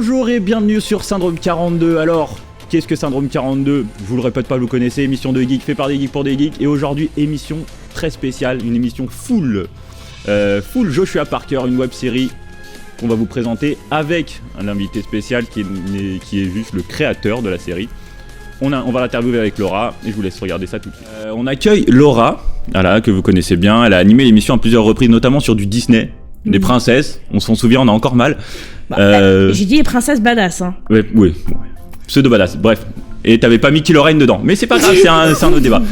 Bonjour et bienvenue sur Syndrome 42. Alors, qu'est-ce que Syndrome 42 ? Je vous le répète pas, vous connaissez, émission de geeks fait par des geeks pour des geeks. Et aujourd'hui, émission très spéciale, une émission full Joshua Parker, une web-série qu'on va vous présenter avec un invité spécial qui est juste le créateur de la série. On va l'interviewer avec Laura et je vous laisse regarder ça tout de suite. On accueille Laura, voilà, que vous connaissez bien. Elle a animé l'émission à plusieurs reprises, notamment sur du Disney, des princesses. On s'en souvient, on a encore mal. J'ai dit les princesses badass. Hein. Oui. Pseudo badass, bref. Et t'avais pas mis Kylo Ren dedans, mais c'est pas grave, c'est un autre débat.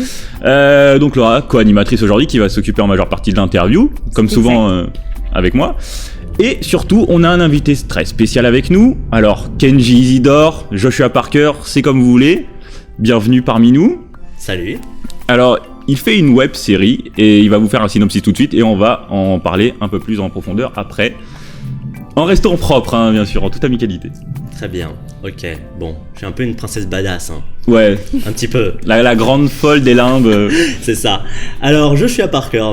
Donc Laura, co-animatrice aujourd'hui, qui va s'occuper en majeure partie de l'interview, comme souvent avec moi. Et surtout, on a un invité très spécial avec nous. Alors, Kenji Isidore, Joshua Parker, c'est comme vous voulez. Bienvenue parmi nous. Salut. Alors, il fait une web série et il va vous faire un synopsis tout de suite et on va en parler un peu plus en profondeur après. En restant propre, hein, bien sûr, en toute amicalité. Très bien, ok. Bon, je suis un peu une princesse badass, hein. Ouais. Un petit peu. La grande folle des limbes. C'est ça. Alors, Joshua Parker,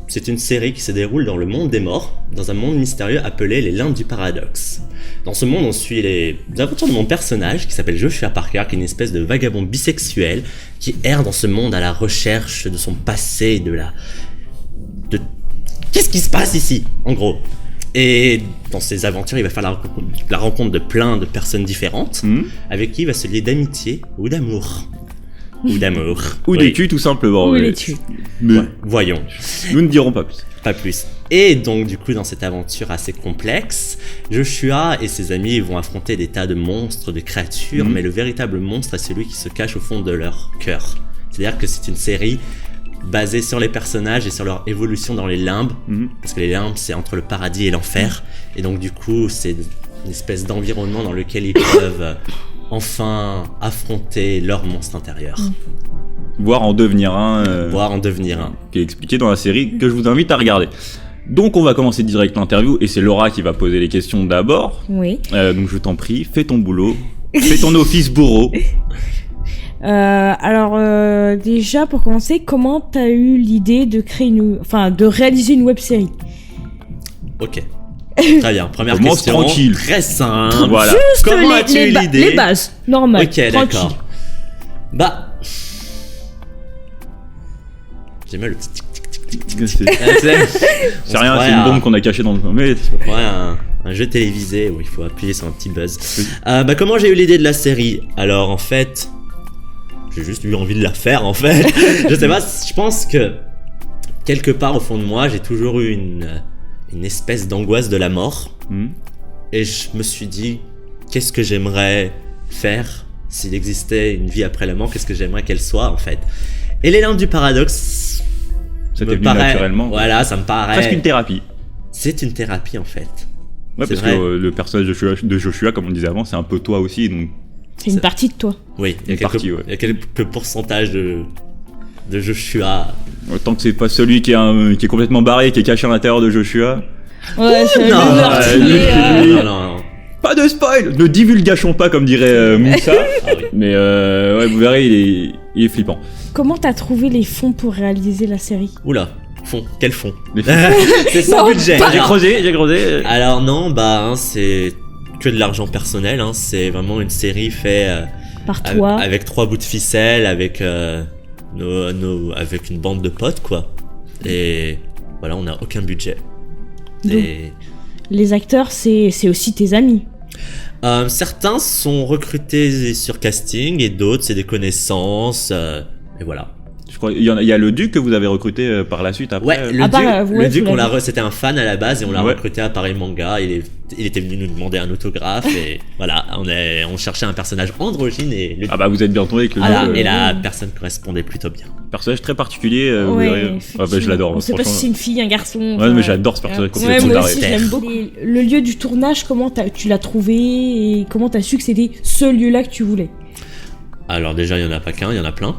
c'est une série qui se déroule dans le monde des morts, dans un monde mystérieux appelé les Limbes du Paradoxe. Dans ce monde, on suit les aventures de mon personnage qui s'appelle Joshua Parker, qui est une espèce de vagabond bisexuel qui erre dans ce monde à la recherche de son passé, Qu'est-ce qui se passe ici, en gros ? Et dans ses aventures, il va faire la rencontre de plein de personnes différentes, avec qui il va se lier d'amitié ou d'amour. Ou des culs, tout simplement. Ou les tues. Mais ouais, voyons. Nous ne dirons pas plus. Pas plus. Et donc, du coup, dans cette aventure assez complexe, Joshua et ses amis vont affronter des tas de monstres, de créatures, mais le véritable monstre est celui qui se cache au fond de leur cœur. C'est-à-dire que c'est une série basée sur les personnages et sur leur évolution dans les limbes, parce que les limbes, c'est entre le paradis et l'enfer, et donc du coup, c'est une espèce d'environnement dans lequel ils peuvent enfin affronter leur monstre intérieur. Voire en devenir un. Qui est expliqué dans la série que je vous invite à regarder. Donc on va commencer direct l'interview et c'est Laura qui va poser les questions d'abord. Oui. Donc je t'en prie, fais ton boulot, fais ton office bourreau. Déjà pour commencer, comment t'as eu l'idée de de réaliser une web série ? Ok. Très bien. Première question. Tranquille. Très simple. Voilà. Juste comment as-tu eu l'idée ? Les bases, normal. Ok, d'accord. J'aime bien le petit tic. C'est rien, c'est une bombe qu'on a cachée dans le. Mais un jeu télévisé où il faut appuyer sur un petit buzz. Comment j'ai eu l'idée de la série ? Alors en fait, j'ai juste eu envie de la faire en fait. Je sais pas, je pense que quelque part au fond de moi, j'ai toujours eu une espèce d'angoisse de la mort. Et je me suis dit, qu'est-ce que j'aimerais faire s'il existait une vie après la mort ? Qu'est-ce que j'aimerais qu'elle soit en fait ? Et les Limbes du Paradoxe, ça t'est venu naturellement. Voilà, ça me paraît. Presque une thérapie. C'est une thérapie en fait. Ouais, parce que le personnage de Joshua, comme on disait avant, c'est un peu toi aussi, donc. C'est une partie de toi. Oui, il y a quelques pourcentages de Joshua. Tant que c'est pas celui qui est complètement barré, qui est caché à l'intérieur de Joshua. Ouais, c'est le meurtrier. Non. Pas de spoil. Ne divulgachons pas, comme dirait Moussa. Oui. Mais vous verrez, il est flippant. Comment t'as trouvé les fonds pour réaliser la série ? Oula, quel fond ? Les fonds. C'est sans budget. J'ai creusé. Alors non, c'est que de l'argent personnel. C'est vraiment une série faite par toi, avec 3 bouts de ficelle, avec avec une bande de potes quoi. Et voilà, on n'a aucun budget. Donc, les acteurs, c'est aussi tes amis. Certains sont recrutés sur casting et d'autres c'est des connaissances. Et voilà. Je crois il y a le Duc que vous avez recruté par la suite après. Ouais, le Duc c'était un fan à la base et on l'a recruté à Paris Manga. Il était venu nous demander un autographe et voilà, on cherchait un personnage androgyne et le... vous êtes bien tombé avec le Duc. Et la personne correspondait plutôt bien. Personnage très particulier. Je l'adore. On sait pas si c'est une fille, un garçon. Ouais, mais j'adore ce personnage. Moi aussi j'aime beaucoup. Le lieu du tournage, comment tu l'as trouvé et comment t'as su que c'était ce lieu-là que tu voulais ? Alors déjà, il y en a pas qu'un, il y en a plein.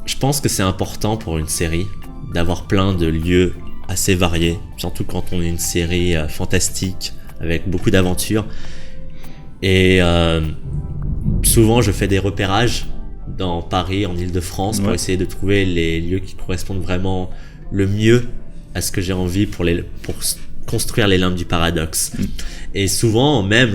Je pense que c'est important pour une série d'avoir plein de lieux assez variés, surtout quand on est une série fantastique avec beaucoup d'aventures. Et souvent, je fais des repérages dans Paris, en Île-de-France, pour essayer de trouver les lieux qui correspondent vraiment le mieux à ce que j'ai envie pour construire les limbes du paradoxe. Et souvent, même,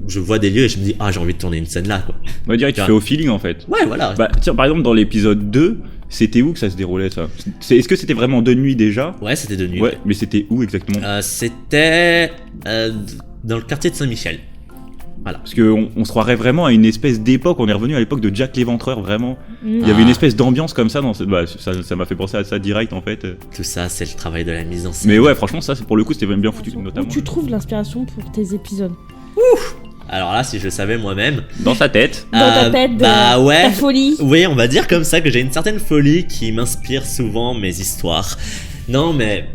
je vois des lieux et je me dis, j'ai envie de tourner une scène là, quoi. On va dire que tu fais au feeling en fait. Ouais, voilà. Bah, tiens, par exemple, dans l'épisode 2, c'était où que ça se déroulait ça? Est-ce que c'était vraiment de nuit déjà? Ouais, c'était de nuit. Ouais, mais c'était où exactement? C'était dans le quartier de Saint-Michel. Voilà. Parce qu'on se croirait vraiment à une espèce d'époque, on est revenu à l'époque de Jack l'Éventreur, vraiment. Il y avait une espèce d'ambiance comme ça, ça m'a fait penser à ça direct en fait. Tout ça, c'est le travail de la mise en scène. Mais ouais, franchement, ça, pour le coup, c'était même bien foutu, notamment. Où tu trouves l'inspiration pour tes épisodes? Alors là, si je le savais moi-même. Dans sa tête. Dans ta tête, ouais. ta folie. Oui, on va dire comme ça que j'ai une certaine folie qui m'inspire souvent mes histoires. Non, mais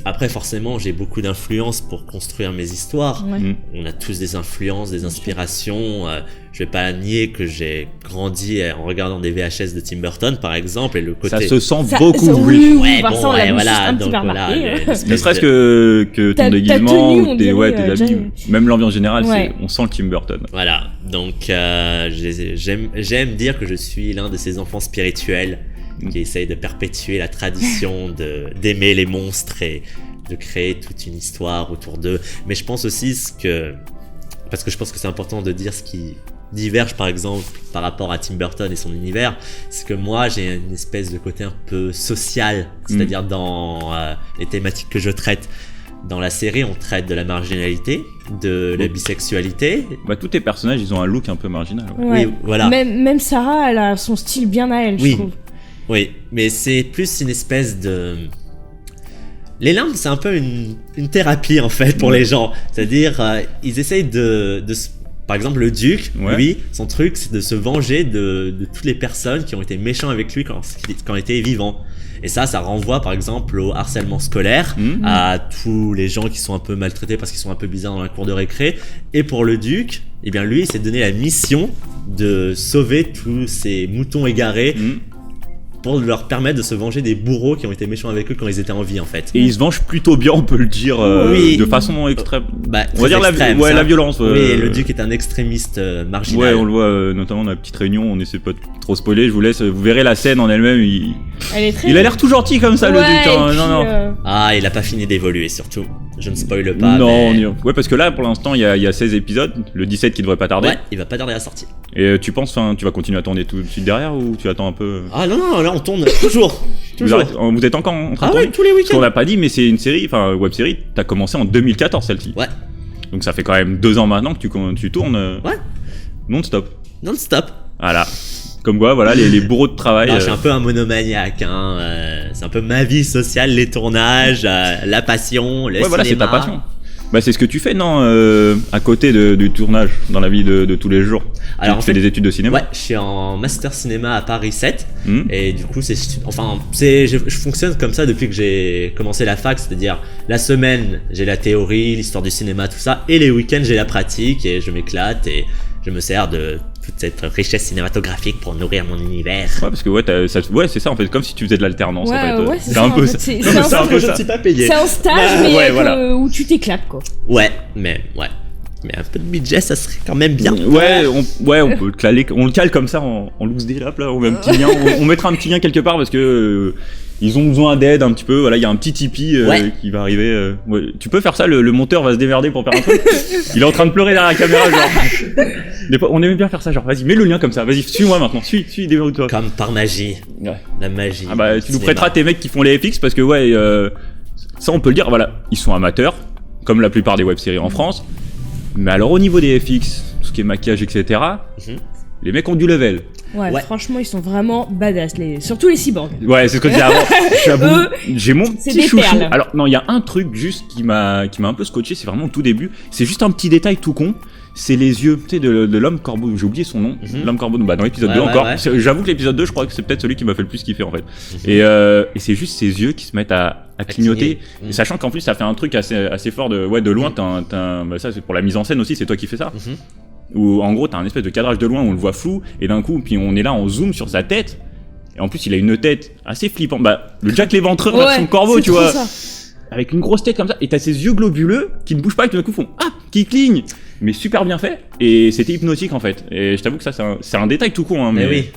après, forcément, j'ai beaucoup d'influences pour construire mes histoires. Ouais. On a tous des influences, des inspirations. Je vais pas nier que j'ai grandi en regardant des VHS de Tim Burton, par exemple, et le côté. Ça se sent beaucoup, oui. Ouais, Vincent bon, l'a mis voilà, un petit donc peu voilà. remarqué. Ne serait-ce que ton Ta déguisement, tenue, ou on tes dirait, habits, Jay. même l'ambiance générale, Ouais. on sent le Tim Burton. Voilà, donc j'aime dire que je suis l'un de ces enfants spirituels qui essayent de perpétuer la tradition d'aimer les monstres et de créer toute une histoire autour d'eux. Mais je pense aussi parce que je pense que c'est important de dire ce qui diverge par exemple par rapport à Tim Burton et son univers, c'est que moi j'ai une espèce de côté un peu social, c'est-à-dire dans les thématiques que je traite. Dans la série, on traite de la marginalité, de la bisexualité. Bah, tous tes personnages, ils ont un look un peu marginal. Ouais. Ouais. Oui, voilà. Même Sarah, elle a son style bien à elle, Oui. je trouve. Oui, mais c'est plus une espèce de... Les limbes, c'est un peu une thérapie en fait pour les gens. C'est-à-dire, ils essayent par exemple, le duc, lui, son truc, c'est de se venger de toutes les personnes qui ont été méchants avec lui quand il était vivant. Et ça renvoie par exemple au harcèlement scolaire, à tous les gens qui sont un peu maltraités parce qu'ils sont un peu bizarres dans la cour de récré. Et pour le duc, eh bien lui, il s'est donné la mission de sauver tous ces moutons égarés pour leur permettre de se venger des bourreaux qui ont été méchants avec eux quand ils étaient en vie en fait. Et ils se vengent plutôt bien, on peut le dire, Oui. de façon extrême. On va dire extrême, la violence. Oui, le duc est un extrémiste marginal. Ouais, on le voit notamment dans la petite réunion, on essaie pas de trop spoiler, je vous laisse, vous verrez la scène en elle-même, Elle est très... il a l'air tout gentil comme ça, le duc. Hein. et puis, Non. Ah, il a pas fini d'évoluer surtout. Je ne spoile pas. Non, mais... ouais, parce que là, pour l'instant, il y a 16 épisodes, le 17 qui devrait pas tarder. Ouais, il va pas tarder à sortir. Et tu penses, tu vas continuer à tourner tout de suite derrière ou tu attends un peu? Ah non, là on tourne toujours. Vous êtes encore en train de tourner? Ouais, tous les Parce week-ends. qu'on l'a pas dit, mais c'est une série, enfin, web série, t'as commencé en 2014 celle-ci. Ouais. Donc ça fait quand même 2 ans maintenant que tu tournes Ouais. non-stop. Non-stop. Voilà. Comme quoi, voilà, les bourreaux de travail. Non, je suis un peu un monomaniaque, hein. C'est un peu ma vie sociale, les tournages, la passion, le cinéma. Voilà, c'est ta passion. Bah, c'est ce que tu fais, non, à côté du tournage, dans la vie de tous les jours. Alors, tu fais des études de cinéma. Ouais, je suis en master cinéma à Paris 7. Et du coup, je fonctionne comme ça depuis que j'ai commencé la fac. C'est-à-dire, la semaine, j'ai la théorie, l'histoire du cinéma, tout ça. Et les week-ends, j'ai la pratique et je m'éclate et je me sers de toute cette richesse cinématographique pour nourrir mon univers. Ouais, parce que c'est ça, en fait, comme si tu faisais de l'alternance, en fait. Ouais, c'est un peu ça. C'est C'est un peu ça. Je ne suis pas payé. C'est un stage, mais Ouais, voilà. où tu t'éclates, quoi. Ouais. Mais un peu de budget, ça serait quand même bien. Ouais, on peut le caler, on le cale comme ça en loose day là, on met un petit lien, on mettra un petit lien quelque part parce que ils ont besoin d'aide un petit peu, voilà, il y a un petit Tipeee qui va arriver. Ouais. Tu peux faire ça, le monteur va se démerder pour faire un truc. Il est en train de pleurer derrière la caméra, genre. On aimait bien faire ça, genre, vas-y, mets le lien comme ça, vas-y, suis-moi maintenant, suis, déverrouille-toi. Comme par magie. Ouais. La magie. Ah bah, tu nous prêteras tes mecs qui font les FX parce que, ça on peut le dire, voilà, ils sont amateurs, comme la plupart des web-séries en France. Mais alors, au niveau des FX, tout ce qui est maquillage, etc., les mecs ont du level. Ouais, franchement, ils sont vraiment badass, surtout les cyborgs. Ouais, c'est ce que je disais avant. J'ai mon c'est petit des chouchou. perles. Alors, non, il y a un truc juste qui m'a un peu scotché, c'est vraiment au tout début. C'est juste un petit détail tout con. C'est les yeux, tu sais, de l'homme corbeau. J'ai oublié son nom. L'homme corbeau, dans l'épisode 2 encore. Ouais. J'avoue que l'épisode 2, je crois que c'est peut-être celui qui m'a fait le plus kiffer, en fait. Et c'est juste ses yeux qui se mettent à clignoter. Et sachant qu'en plus, ça fait un truc assez fort de loin. Bah, ça, c'est pour la mise en scène aussi, c'est toi qui fais ça. Où en gros, t'as un espèce de cadrage de loin où on le voit flou. Et d'un coup, puis on est là, on zoome sur sa tête. Et en plus, il a une tête assez flippante. Bah, le Jack l'Éventreur version corbeau, tu vois. Ça. Avec une grosse tête comme ça. Et t'as ses yeux globuleux qui ne bougent pas et tout d'un coup font qui clignent. Mais super bien fait. Et c'était hypnotique en fait. Et je t'avoue que ça, c'est un détail tout con. Hein, mais oui.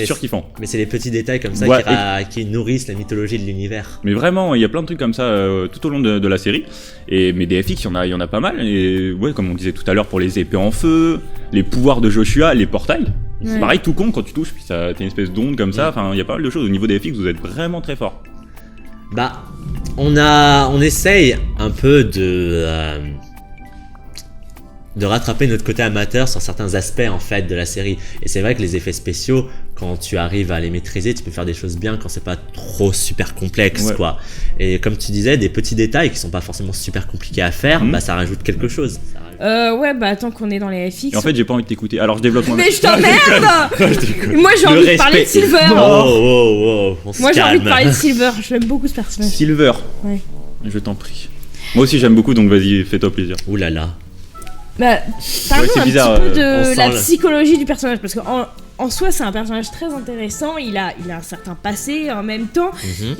surkiffant. Mais c'est les petits détails comme ça Ouais, qui nourrissent la mythologie de l'univers. Mais vraiment, il y a plein de trucs comme ça tout au long de la série. Mais des FX, il y en a pas mal. Et ouais, comme on disait tout à l'heure, pour les épées en feu, les pouvoirs de Joshua, les portails. C'est Ouais. pareil, tout con quand tu touches, puis ça, t'as une espèce d'onde comme ça. Enfin, il y a pas mal de choses. Au niveau des FX, vous êtes vraiment très fort. Bah, on essaye un peu de rattraper notre côté amateur sur certains aspects en fait de la série. Et c'est vrai que les effets spéciaux, quand tu arrives à les maîtriser, tu peux faire des choses bien quand c'est pas trop super complexe, Ouais. quoi. Et comme tu disais, des petits détails qui sont pas forcément super compliqués à faire, Mhm. bah ça rajoute quelque chose. Ouais, bah tant qu'on est dans les FX. Et en fait, j'ai pas envie de t'écouter. Alors, je développe moi-même. Mais je t'emmerde. Je déconne. Moi j'ai Le envie de parler de respect. Silver. Oh, on se Moi j'ai envie de calme. parler de Silver. Je l'aime beaucoup ce personnage. Silver. Ouais. Je t'en prie. Moi aussi, j'aime beaucoup, donc vas-y, fais-toi plaisir. Ouh là là. Bah, parlons Ouais, c'est un bizarre, petit peu on de sent la le- psychologie du personnage parce qu'en soi c'est un personnage très intéressant. Il a un certain passé en même temps. Mhm.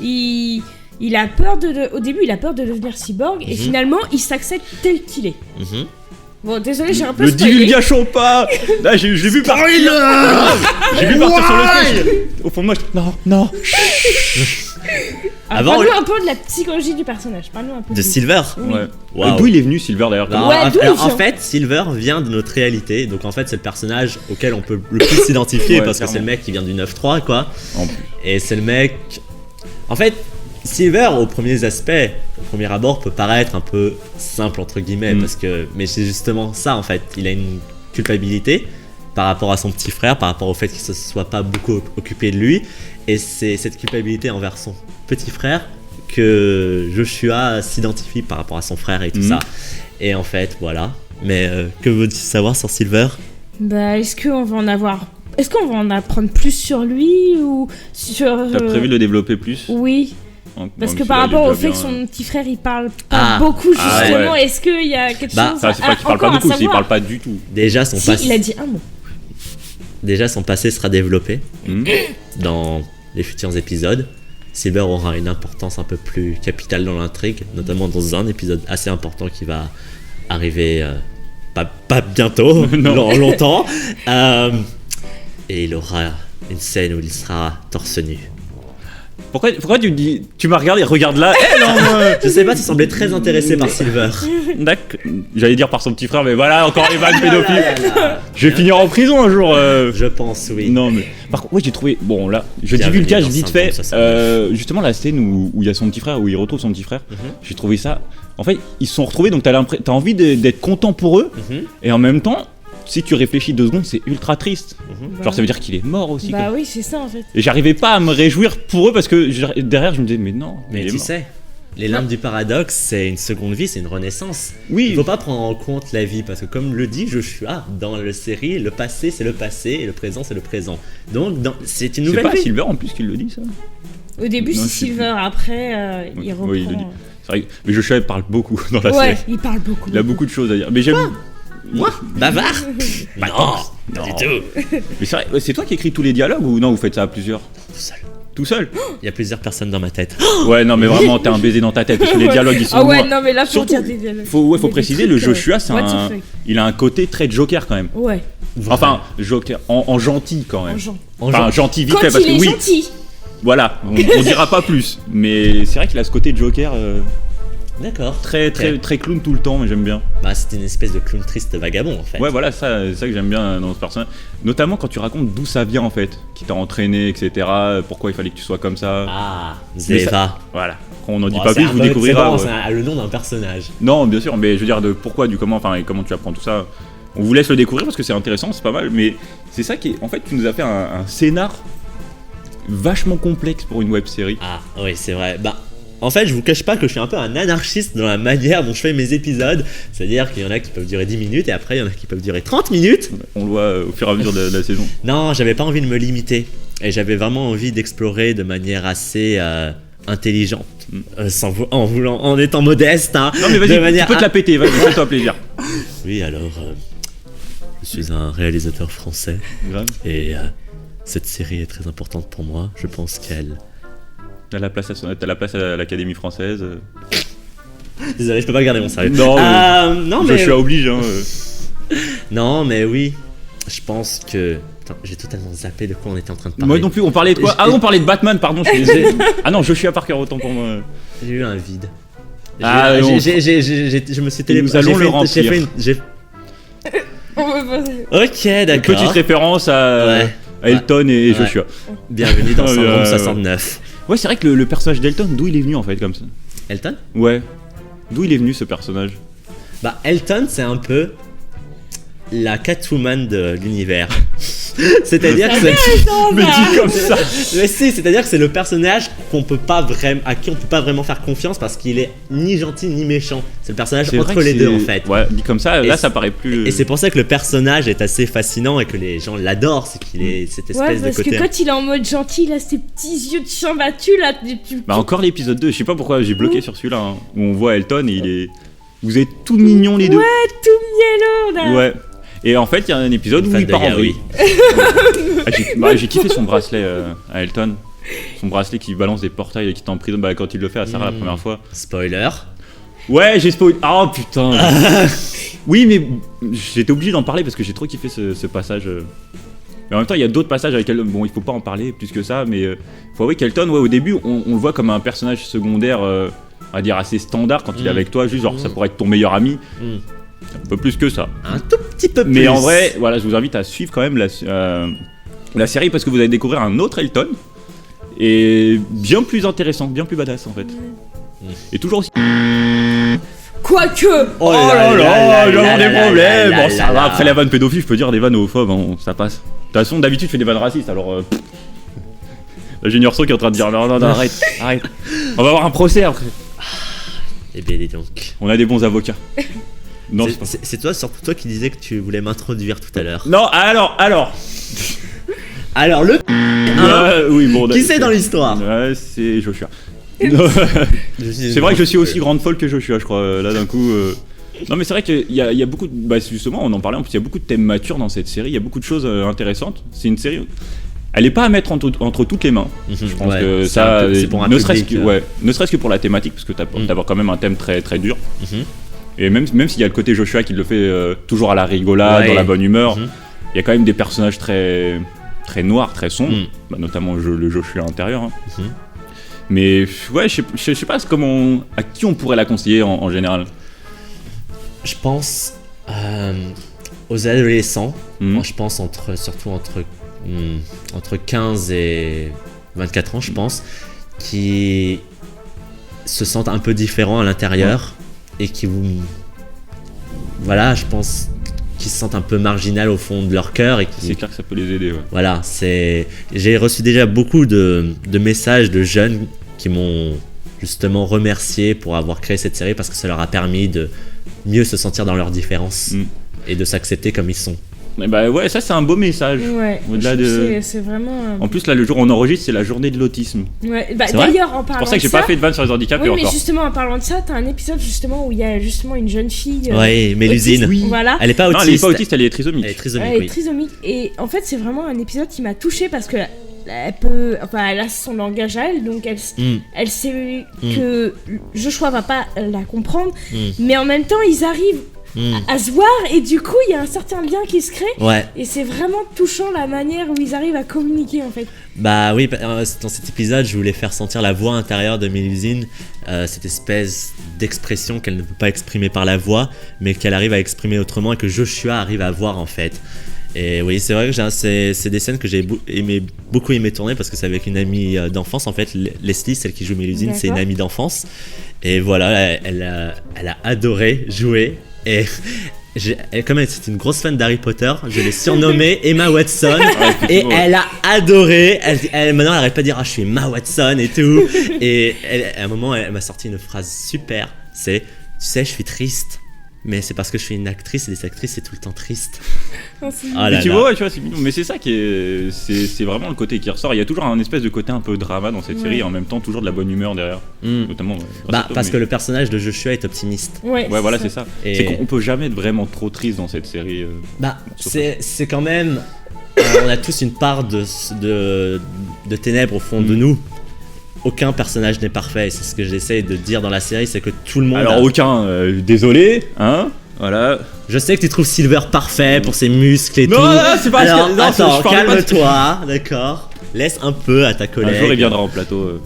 Il a peur au début il a peur de devenir cyborg et Mhm. finalement il s'accepte tel qu'il est. Mhm. Bon désolé j'ai un peu Le spoilé. divulgation pas. Là, je l'ai vu partir. J'ai vu partir sur le stage. Au fond de moi, non. Alors, Avant, parlons un peu de la psychologie du personnage. Parlons un peu De lui. Silver. Oui. Ouais. Waouh. D'où il est venu, Silver d'ailleurs. Non, Ouais, en- d'où alors, il en vient fait, Silver vient de notre réalité, donc en fait c'est le personnage auquel on peut le plus s'identifier Ouais, parce que c'est le clairement. mec qui vient du 9-3 quoi, En plus. et c'est le mec... En fait, Silver aux premiers aspects, au premier abord peut paraître un peu simple entre guillemets, Mm. mais c'est justement ça en fait, il a une culpabilité par rapport à son petit frère, par rapport au fait qu'il ne se soit pas beaucoup occupé de lui, et c'est cette culpabilité envers son petit frère que Joshua s'identifie par rapport à son frère et tout Mhm. ça. Et en fait, voilà. Mais que veux-tu savoir sur Silver? Bah est-ce qu'on va en apprendre plus sur lui ou sur T'as prévu de le développer plus? Oui, parce que par rapport au fait que son petit frère il parle pas Ah. beaucoup Ah, justement, ouais. est-ce qu'il y a quelque Bah, chose Ça, c'est pas qu'il parle encore pas à beaucoup, c'est qu'il savoir. parle pas du tout. Déjà son, Si, il a dit un mot. Déjà, son passé sera développé Hmm. dans les futurs épisodes. Silver aura une importance un peu plus capitale dans l'intrigue, notamment dans un épisode assez important qui va arriver pas bientôt, Non. longtemps. Et il aura une scène où il sera torse nu. Pourquoi tu dis. Tu m'as regardé, regarde là. Eh non, Je sais pas, tu semblais très intéressé par Silver. D'accord. J'allais dire par son petit frère, mais voilà, encore les vannes pédophiles. Là, Je vais finir en prison un jour. Je pense, oui. Non, mais. Par contre, ouais, j'ai trouvé. Bon, là, je Bienvenue divulgage dans vite Syndrome fait. 69. Justement, la scène où il y a son petit frère, où il retrouve son petit frère, Mhm, j'ai trouvé ça. En fait, ils se sont retrouvés, donc t'as envie d'être content pour eux, mhm, et en même temps, si tu réfléchis 2 secondes, c'est ultra triste. mhm. Genre, ça veut dire qu'il est mort aussi. Bah quoi. oui, c'est ça en fait. Et j'arrivais pas à me réjouir pour eux parce que derrière, je me disais, mais non, Mais il est tu mort. sais, les lampes du paradoxe, c'est une seconde vie, c'est une renaissance. Oui, Il faut pas prendre en compte la vie parce que comme le dit Joshua dans la série, le passé c'est le passé et le présent c'est le présent. Donc c'est une c'est nouvelle pas vie. Silver en plus qui le dit ça. Au début Non, c'est je sais Silver, après Oui, il reprend. oui, il le dit. C'est vrai, mais Joshua parle beaucoup dans la Ouais, série. il parle beaucoup. Il a beaucoup de choses à dire. Mais j'aime. Moi Bavard Bah non, pas Non. du tout. Mais c'est vrai, c'est toi qui écris tous les dialogues ou non, vous faites ça à plusieurs? Tout seul. Tout seul? Il y a plusieurs personnes dans ma tête. Ouais, non, mais vraiment, t'es un baiser dans ta tête parce que les Ouais. dialogues ils sont. Ah ouais, noirs. non mais là faut Surtout, dire des dialogues. faut Il y a des préciser, trucs, le Joshua, c'est what the un. fuck. Il a un côté très Joker quand même. Ouais, Enfin, Joker, en gentil quand même. en genre. Enfin, gentil vite Quand fait parce il que est oui, gentil. voilà, on dira pas plus. Mais c'est vrai qu'il a ce côté Joker D'accord. très Ok. très clown tout le temps, mais j'aime bien. Bah c'est une espèce de clown triste vagabond en fait. Ouais, voilà, c'est ça que j'aime bien dans ce personnage. Notamment quand tu racontes d'où ça vient en fait, qui t'a entraîné, etc. Pourquoi il fallait que tu sois comme ça. Ah, Mais Zeva. Voilà. Après, on n'en dit Bon, pas c'est plus, un vous bon- découvrirez. c'est bon, ouais. c'est le nom d'un personnage. Non, bien sûr, mais je veux dire de pourquoi, du comment, enfin, et comment tu apprends tout ça. On vous laisse le découvrir parce que c'est intéressant, c'est pas mal, mais c'est ça qui est. En fait, tu nous as fait un scénar vachement complexe pour une web série. Ah oui, c'est vrai. Bah, en fait, je vous cache pas que je suis un peu un anarchiste dans la manière dont je fais mes épisodes. C'est-à-dire qu'il y en a qui peuvent durer 10 minutes et après il y en a qui peuvent durer 30 minutes. On le voit au fur et à mesure de la saison. Non, j'avais pas envie de me limiter. Et j'avais vraiment envie d'explorer de manière assez intelligente. En étant modeste. Hein, Non, mais de vas-y, manière tu peux te la péter, vas-y, fais-toi plaisir. Oui, alors, je suis un réalisateur français. Grave. Et cette série est très importante pour moi. Je pense qu'elle... T'as la place à l'Académie française. Désolé, je peux pas garder mon sérieux. Non, non, mais... Joshua oblige, hein. Non, mais oui, je pense que Putain, j'ai totalement zappé de quoi on était en train de parler. Moi non plus, on parlait de quoi? Ah, on parlait de Batman, pardon, je suis désolé. Ah non, Joshua Parker, autant pour moi. J'ai eu un vide. Ah, Je me suis nous allons le remplir. Ok, d'accord. Petite référence à Elton et Joshua. Bienvenue dans Syndrome 69. Ouais, c'est vrai que le personnage d'Elton, d'où il est venu en fait, comme ça? Elton? Ouais. D'où il est venu ce personnage? Bah, Elton, c'est un peu la Catwoman de l'univers. C'est-à-dire que c'est... Mais dit comme ça. Mais si, c'est-à-dire que c'est le personnage à qui on peut pas vraiment faire confiance parce qu'il est ni gentil ni méchant. C'est le personnage entre les deux en fait. Ouais, dit comme ça, là ça paraît plus... Et c'est pour ça que le personnage est assez fascinant et que les gens l'adorent, c'est qu'il est cette espèce de côté... parce que quand il est en mode gentil, il a ses petits yeux de chien battu là... Bah encore l'épisode 2, je sais pas pourquoi j'ai bloqué sur celui-là, hein, où on voit Elton et il est... Vous êtes tout mignons les deux. Ouais, tout mielleux là. Ouais. Et en fait, il y a un épisode où il part en vrille. J'ai kiffé son bracelet à Elton. Son bracelet qui balance des portails et qui t'emprisonne quand il le fait à Sarah la première fois. Spoiler. Ouais, j'ai spoilé. Oh putain. Oui, mais j'étais obligé d'en parler parce que j'ai trop kiffé ce passage. Mais en même temps, il y a d'autres passages avec Elton. Bon, il faut pas en parler plus que ça, mais faut avouer qu'Elton, au début, on le voit comme un personnage secondaire, on va dire assez standard quand il est avec toi, juste genre ça pourrait être ton meilleur ami. Un peu plus que ça. Un tout petit peu plus. Mais en vrai, voilà, je vous invite à suivre quand même la série parce que vous allez découvrir un autre Elton et bien plus intéressant, bien plus badass en fait. Et toujours aussi. Quoique. Oh là là, j'avais des problèmes. Bon, ça va. Après la vanne pédophile, je peux dire des vannes homophobes, hein, ça passe. De toute façon, d'habitude, je fais des vannes racistes, alors. La Junior So qui est en train de dire non, arrête. On va avoir un procès après. Eh bien, dis donc. On a des bons avocats. Non, c'est toi, surtout toi qui disais que tu voulais m'introduire tout à l'heure. Non, alors. Alors le oui, bon, qui c'est dans l'histoire? Ouais, c'est Joshua. C'est vrai que je suis aussi grande folle que Joshua, je crois. Là, d'un coup. Non, mais c'est vrai qu'il y a beaucoup de... Bah, justement, on en parlait, en plus, il y a beaucoup de thèmes matures dans cette série. Il y a beaucoup de choses intéressantes. C'est une série... Elle est pas à mettre entre toutes les mains. Je pense que ça... c'est pour un ne public, serait-ce que pour la thématique, parce que t'as quand même un thème très, très dur. Et même s'il y a le côté Joshua qui le fait toujours à la rigolade, dans la bonne humeur, il y a quand même des personnages très, très noirs, très sombres, notamment le Joshua intérieur. Hein. Mais ouais, je sais pas à qui on pourrait la conseiller en général. Je pense aux adolescents. Moi, je pense surtout entre 15 et 24 ans, je pense, qui se sentent un peu différents à l'intérieur. Et qui voilà, je pense qu'ils se sentent un peu marginal au fond de leur cœur et c'est clair que ça peut les aider. Ouais. Voilà, j'ai reçu déjà beaucoup de messages de jeunes qui m'ont justement remercié pour avoir créé cette série parce que ça leur a permis de mieux se sentir dans leurs différences et de s'accepter comme ils sont. Et bah ouais, ça c'est un beau message. Ouais. Au-delà c'est vraiment. En plus là, le jour où on enregistre, c'est la journée de l'autisme. Ouais. Bah d'ailleurs, en parlant de ça. C'est pour ça que j'ai pas fait de vanne sur les handicaps. Oui, mais justement, en parlant de ça, t'as un épisode justement où il y a justement une jeune fille. Ouais, Mélusine. Oui. Voilà. Elle est pas autiste. Non, elle est pas autiste, elle est trisomique. Elle est trisomique. Et en fait, c'est vraiment un épisode qui m'a touchée parce que elle a son langage à elle, donc elle sait que Joshua va pas la comprendre, mais en même temps, ils arrivent à se voir et du coup il y a un certain lien qui se crée et c'est vraiment touchant la manière où ils arrivent à communiquer en fait. Bah oui, dans cet épisode je voulais faire sentir la voix intérieure de Mélusine, cette espèce d'expression qu'elle ne peut pas exprimer par la voix mais qu'elle arrive à exprimer autrement et que Joshua arrive à voir en fait. Et oui, c'est vrai que c'est des scènes que j'ai beaucoup aimé tourner parce que c'est avec une amie d'enfance en fait, Leslie, celle qui joue Mélusine, c'est une amie d'enfance et voilà, elle a adoré jouer. Et comme c'est une grosse fan d'Harry Potter, je l'ai surnommée Emma Watson et elle a adoré. Maintenant, elle arrête pas de dire je suis Emma Watson et tout. Et à un moment, elle m'a sorti une phrase super. C'est, tu sais, je suis triste. Mais c'est parce que je suis une actrice et les actrices c'est tout le temps triste. Mais tu vois, c'est mignon. Mais c'est ça qui est, c'est vraiment le côté qui ressort. Il y a toujours un espèce de côté un peu drama dans cette série et en même temps toujours de la bonne humeur derrière. Notamment. Parce que le personnage de Joshua est optimiste. Ouais, voilà, c'est ça. Et c'est qu'on peut jamais être vraiment trop triste dans cette série. C'est quand même. On a tous une part de ténèbres au fond de nous. Aucun personnage n'est parfait, c'est ce que j'essaie de dire dans la série, c'est que tout le monde... Alors aucun, désolé, hein. Voilà. Je sais que tu trouves Silver parfait pour ses muscles et tout. Non, c'est pas... Alors, non, attends, je parlais pas de- calme-toi, d'accord. Laisse un peu à ta collègue. Un jour, il viendra en plateau.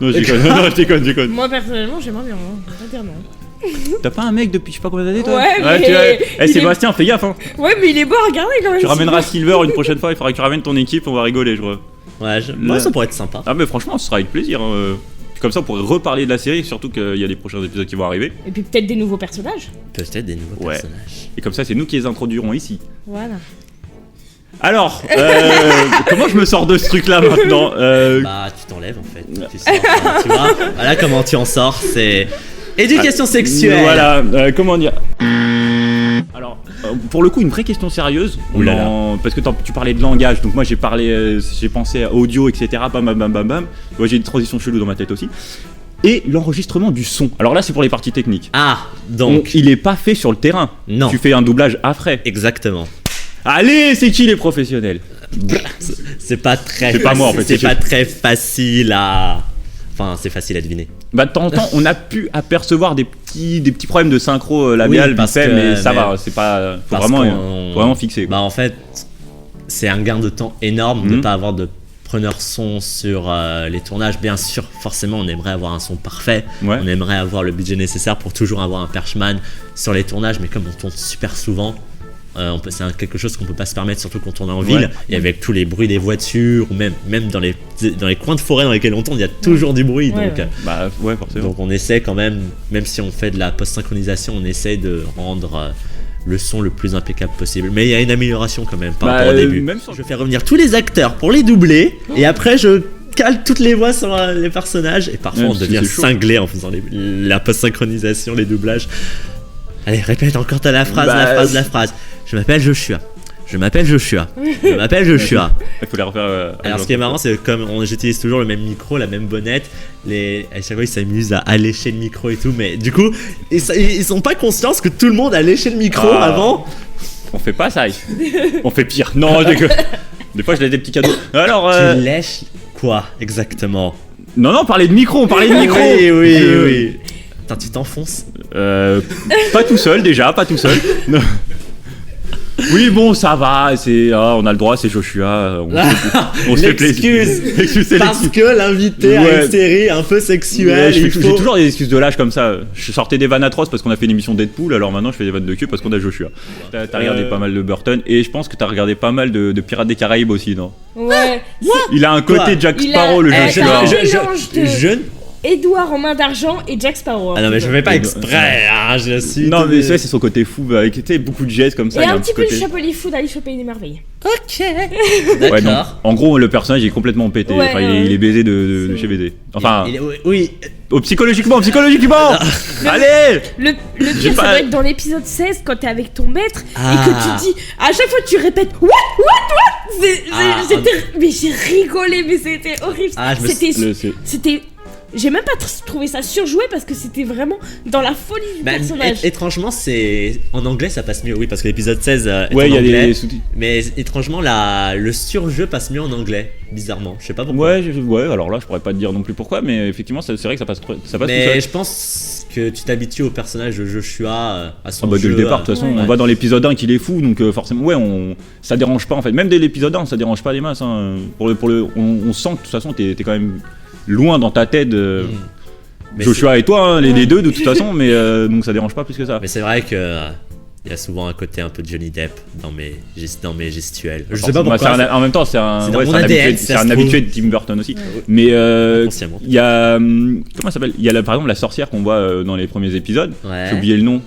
Non, je déconne, non, je déconne. Moi personnellement, j'aimerais bien, hein. Je vais pas dire non. T'as pas un mec depuis je sais pas combien d'années, toi? Ouais, mais tu vois. il est- Sébastien, fais gaffe, hein. Ouais, mais il est beau à regarder quand même. Tu ramèneras Silver une prochaine fois, il faudra que tu ramènes ton équipe, on va rigoler, je crois. Ouais, moi ça pourrait être sympa. Ah, mais franchement, ce sera avec plaisir. Hein. Comme ça, on pourrait reparler de la série, surtout qu'il y a des prochains épisodes qui vont arriver. Et puis peut-être des nouveaux personnages. Peut-être des nouveaux Ouais. personnages. Et comme ça, c'est nous qui les introduirons ici. Voilà. Alors, comment je me sors de ce truc-là maintenant Bah, tu t'enlèves en fait. Tu sors, tu vois. Voilà comment tu en sors, c'est. Éducation sexuelle. Voilà, comment dire. Alors, pour le coup, une vraie question sérieuse. Ouh là là. Parce que tu parlais de langage, donc moi j'ai pensé à audio, etc. Bam bam bam bam bam. Moi j'ai une transition chelou dans ma tête aussi. Et l'enregistrement du son. Alors là, c'est pour les parties techniques. Ah, donc. Il est pas fait sur le terrain. Non. Tu fais un doublage après. Exactement. Allez, c'est qui les professionnels? C'est pas très. C'est pas moi, en fait, C'est c'est pas très facile à. Enfin, c'est facile à deviner. Bah de temps en temps, on a pu apercevoir des petits problèmes de synchro labial, Oui, parce vite fait, que- mais ça mais- va, c'est pas. Faut Parce vraiment, qu'on- faut vraiment fixer. Quoi. Bah, en fait, c'est un gain de temps énorme de Mhm. pas avoir de preneur son sur les tournages. Bien sûr, forcément, on aimerait avoir un son parfait. Ouais. On aimerait avoir le budget nécessaire pour toujours avoir un perchman sur les tournages, mais comme on tourne super souvent, c'est quelque chose qu'on peut pas se permettre, surtout quand on est en ville. Ouais. Et avec tous les bruits des voitures, ou même dans les coins de forêt dans lesquels on tourne, il y a toujours du bruit. Ouais, donc, ouais. Bah ouais, forcément. donc on essaie quand même si on fait de la post-synchronisation, on essaie de rendre le son le plus impeccable possible. Mais il y a une amélioration quand même par Bah, rapport au début. même sur- Je fais revenir tous les acteurs pour les doubler, et après je cale toutes les voix sur les personnages, et parfois Ouais, on parce que devient c'est chaud. cinglé en faisant la post-synchronisation, les doublages. Allez, répète encore la phrase, Bah, la phrase. Je m'appelle Joshua. Je m'appelle Joshua. Je m'appelle Joshua. Il faut les refaire. Alors ce qui est marrant, c'est que comme j'utilise toujours le même micro, la même bonnette, à chaque fois ils s'amusent à lécher le micro et tout, mais du coup ils sont pas conscients que tout le monde a léché le micro Ah. avant. On fait pas ça. On fait pire. Non, je déconne. Des fois, je laisse des petits cadeaux. Alors. Tu lèches quoi exactement? Non, on parlait de micro. On parlait de micro. Oui. Attends, tu t'enfonces. Pas tout seul déjà, pas tout seul. Non. Oui, bon, ça va. On a le droit. C'est Joshua. On se fait plaisir. L'excuse. Parce que l'invité a Ouais. une série un peu sexuelle. J'ai il faut... toujours des excuses de lâche comme ça. Je sortais des vannes atroces parce qu'on a fait une émission Deadpool, alors maintenant je fais des vannes de cul parce qu'on a Joshua. T'as regardé pas mal de Burton et je pense que t'as regardé pas mal de Pirates des Caraïbes aussi, non? Ouais. Il a un côté Quoi Jack Il Sparrow, le a- Joshua. mélange de- je... Edouard en main d'argent et Jack Sparrow. Ah non, mais je fais pas Et- exprès, hein, je suis. Non, mais c'est son côté fou avec tu sais, beaucoup de gestes comme ça. Et il y a un petit peu côté... du Chapeau fou d'Alice au Pays des Merveilles. Ok. Ouais, donc, D'accord. en gros, le personnage il est complètement pété. Ouais, Enfin, ouais. il est baisé de chez BD. Enfin, Oui. psychologiquement. Allez. Le J'ai pire, ça pas- doit être dans l'épisode 16 quand t'es avec ton maître Ah. et que tu dis, à chaque fois tu répètes what. Mais j'ai rigolé, mais c'était horrible. Ah, je me C'était. J'ai même pas trouvé ça surjoué parce que c'était vraiment dans la folie du Bah, personnage. étrangement, c'est en anglais ça passe mieux, oui, parce que l'épisode 16 est Ouais, en il y a anglais. des sous-titres. Mais étrangement, le surjeu passe mieux en anglais, bizarrement. Je sais pas pourquoi. Ouais, alors là, je pourrais pas te dire non plus pourquoi, mais effectivement, c'est vrai que ça passe tout seul. Mais je pense que tu t'habitues au personnage de Joshua, à son Ah bah jeu. dès le départ, de toute façon, Ouais. on va dans l'épisode 1 qu'il est fou, donc forcément, ouais, ça dérange pas en fait. Même dès l'épisode 1, ça dérange pas les masses. Hein. On sent que de toute façon, t'es quand même loin dans ta tête. Mais Joshua et toi, hein, les Ouais. deux de toute façon, mais donc ça dérange pas plus que ça. Mais c'est vrai que il y a souvent un côté un peu de Johnny Depp dans mes gestuels. Je sais pas Bah, pourquoi. en même temps, c'est un, c'est dans ouais, mon c'est un ADN, habitué, ça c'est se un trouve. habitué de Tim Burton aussi. Ouais. Mais Inconsciemment. il y a comment ça s'appelle? Il y a par exemple la sorcière qu'on voit dans les premiers épisodes. Ouais. J'ai oublié le nom.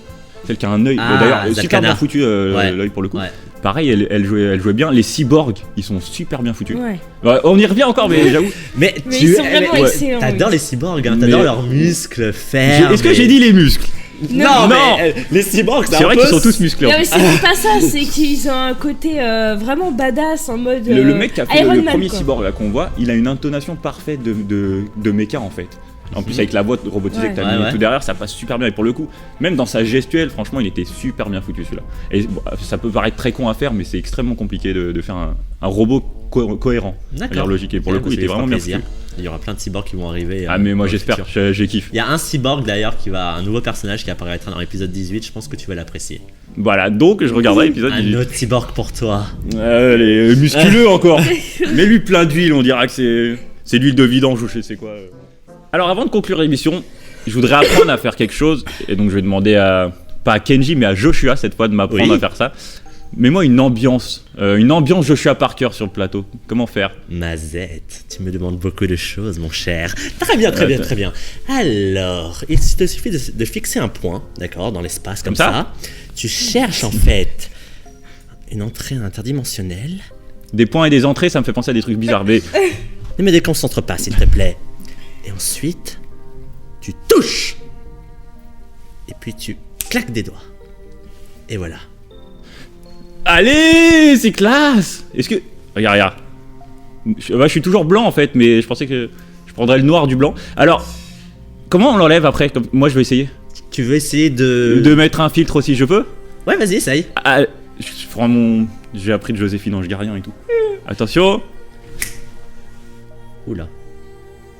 Celle qui a un œil. Ah, D'ailleurs, super Zakana. bien foutu Ouais. l'œil pour le coup. Ouais. Pareil, elle jouait bien. Les cyborgs, ils sont super bien foutus. Ouais. Ouais, on y revient encore, mais j'avoue. Mais ils sont vraiment excellents. T'adores oui. les cyborgs, hein, t'adores Mais- leurs muscles, fer. Est-ce que j'ai dit les muscles? Non, Non. mais les cyborgs, C'est vrai qu'ils sont tous musclés. Non mais c'est même pas ça, c'est qu'ils ont un côté vraiment badass en mode Le mec qui a fait Iron le Man, premier quoi. cyborg là qu'on voit, il a une intonation parfaite de mecha en fait. En plus avec la voix robotisée Ouais. que t'as Ouais, mis ouais. tout derrière, ça passe super bien. Et pour le coup, même dans sa gestuelle, franchement, il était super bien foutu celui-là. Et bon, ça peut paraître très con à faire, mais c'est extrêmement compliqué de faire un robot cohérent. D'accord. C'est-à-dire logique. Et pour le coup, il était vraiment bien foutu. Il y aura plein de cyborgs qui vont arriver. Ah mais moi dans le j'espère, futur. j'ai kiff. Il y a un cyborg d'ailleurs un nouveau personnage qui apparaîtra dans l'épisode 18, je pense que tu vas l'apprécier. Voilà, donc je regarderai l'épisode 18. Un autre cyborg pour toi. Allez, musculeux encore. Mais lui plein d'huile, on dira que c'est l'huile de vidange ou je sais quoi. Alors avant de conclure l'émission, je voudrais apprendre à faire quelque chose. Et donc je vais demander pas à Kenji mais à Joshua cette fois de m'apprendre à faire ça. Mais moi une ambiance Joshua Parker sur le plateau. Comment faire? Mazette, tu me demandes beaucoup de choses, mon cher. Très bien, très bien, très bien. Alors, il te suffit de fixer un point, d'accord, dans l'espace, comme ça. Tu cherches en fait une entrée interdimensionnelle. Des points et des entrées, ça me fait penser à des trucs bizarres. Mais ne me déconcentre pas, s'il te plaît. Et ensuite, tu touches. Et puis tu claques des doigts. Et voilà. allez, c'est classe. Est-ce que... Regarde. Je suis toujours blanc en fait, mais je pensais que je prendrais le noir du blanc. Alors, comment on l'enlève après? Moi je vais essayer. Tu veux essayer de mettre un filtre aussi, je peux? Ouais, vas-y, essaye. J'ai appris de Joséphine Ange-Gardien et tout. Attention. Oula.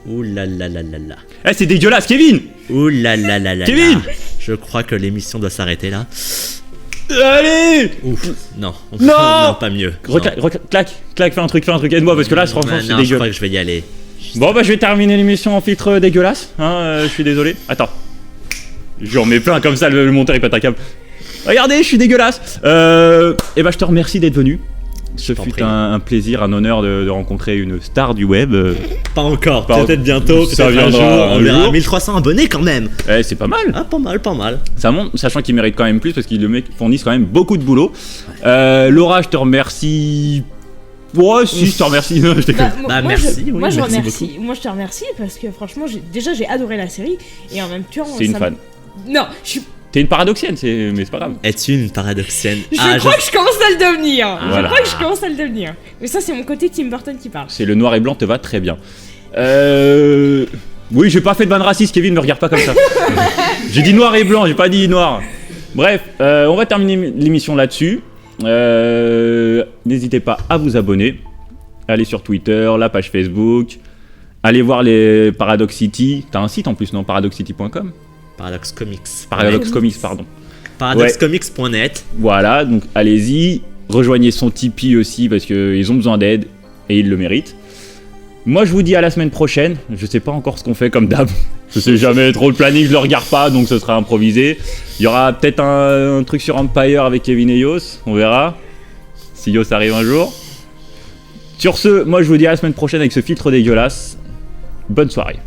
Oula là là là là. Eh, c'est dégueulasse, Kevin. Oula là là là. Kevin. Je crois que l'émission doit s'arrêter là. Allez. Ouf. Non. Non. Non, pas mieux. Claque, fais un truc, aide-moi parce que là, franchement, c'est dégueulasse. Je crois que je vais y aller. Bon, bah, je vais terminer l'émission en filtre dégueulasse. Je suis désolé. Attends. Je remets plein comme ça, le monteur il pète un câble. Regardez, je suis dégueulasse. Et bah, je te remercie d'être venu. Ce fut un plaisir, un honneur de rencontrer une star du web. Pas encore, peut-être bientôt, ça peut-être un jour. viendra On verra 1300 abonnés quand même. C'est pas mal. Ah, pas mal. Ça monte, sachant qu'il mérite quand même plus parce qu'ils fournissent quand même beaucoup de boulot. Laura, je te remercie. Ouais, si, je te remercie. Je déconne. Merci. Moi, je merci remercie. beaucoup. Moi, je te remercie parce que franchement, j'ai adoré la série et en même temps. C'est une fan. Non, je suis. T'es une paradoxienne, mais c'est pas grave. Es-tu une paradoxienne? Je crois que je commence à le devenir. Voilà. Je crois que je commence à le devenir. Mais ça, c'est mon côté Tim Burton qui parle. C'est le noir et blanc te va très bien. Oui, j'ai pas fait de ban raciste, Kevin, me regarde pas comme ça. J'ai dit noir et blanc, j'ai pas dit noir. Bref, on va terminer l'émission là-dessus. N'hésitez pas à vous abonner. Allez sur Twitter, la page Facebook. Allez voir les Paradox City. T'as un site en plus, non? paradoxcity.com. Paradox Comics. Paradox Comics, pardon. Paradoxcomics.net. Voilà, donc allez-y. Rejoignez son Tipeee aussi parce qu'ils ont besoin d'aide et ils le méritent. Moi, je vous dis à la semaine prochaine. Je sais pas encore ce qu'on fait comme d'hab. Je sais jamais trop le planning, je le regarde pas, donc ce sera improvisé. Il y aura peut-être un truc sur Empire avec Kevin et Yos. On verra. Si Yos arrive un jour. Sur ce, moi je vous dis à la semaine prochaine avec ce filtre dégueulasse. Bonne soirée.